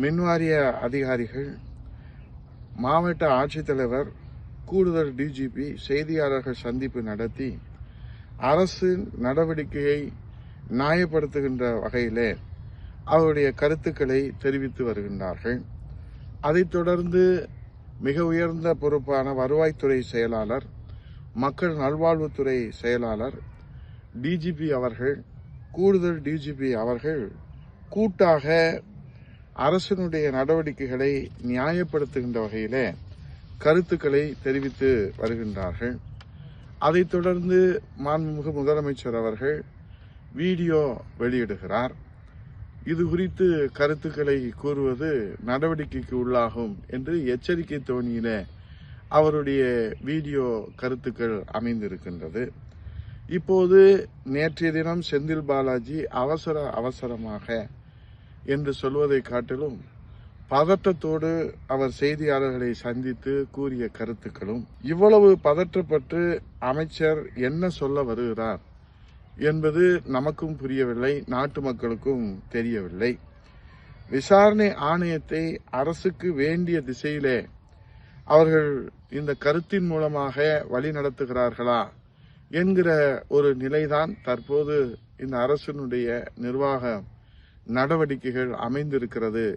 மின்வாரிய அதிகாரிகள், மாவட்ட ஆட்சித்தலைவர், கூடுதல் டிஜிபி செய்தியாளர்கள் சந்திப்பு நடத்தி அரசு நடவடிக்கையை நியாயப்படுத்துகின்ற வகையிலே அவருடைய கருத்துக்களை தெரிவித்து வருகின்றார்கள். அதைத் தொடர்ந்து மிக உயர்ந்த பொறுப்பான வருவாய்த்துறை செயலாளர், மக்கள் நல்வாழ்வுத்துறை செயலாளர், டிஜிபி அவர்கள், கூடுதல் டிஜிபி அவர்கள் கூட்டாக அரசினுடைய நடவடிக்கைகளை நியாயப்படுத்துகின்ற வகையிலே கருத்துக்களை தெரிவித்து வருகின்றார்கள். அதைத் தொடர்ந்து மாண்புமிகு முதலமைச்சர் அவர்கள் வீடியோ வெளியிடுகிறார். இது குறித்து கருத்துக்களை கூறுவது நடவடிக்கைக்கு உள்ளாகும் என்று எச்சரிக்கை தோணியில அவருடைய வீடியோ கருத்துக்கள் அமைந்திருக்கின்றது. இப்போது நேற்றைய தினம் செந்தில் பாலாஜி அவசரமாக என்று சொல்வதை காட்டிலும் பதற்றத்தோடு அவர் செய்தியாளர்களை சந்தித்து கூறிய கருத்துக்களும், இவ்வளவு பதற்றப்பட்டு அமைச்சர் என்ன சொல்ல வருகிறார் என்பது நமக்கும் புரியவில்லை, நாட்டு மக்களுக்கும் தெரியவில்லை. விசாரணை ஆணையத்தை அரசுக்கு வேண்டிய திசையிலே அவர்கள் இந்த கருத்தின் மூலமாக வழி நடத்துகிறார்களா என்கிற ஒரு நிலைதான் தற்போது இந்த அரசினுடைய நிர்வாக நடவடிக்கைகள் அமைந்திருக்கிறது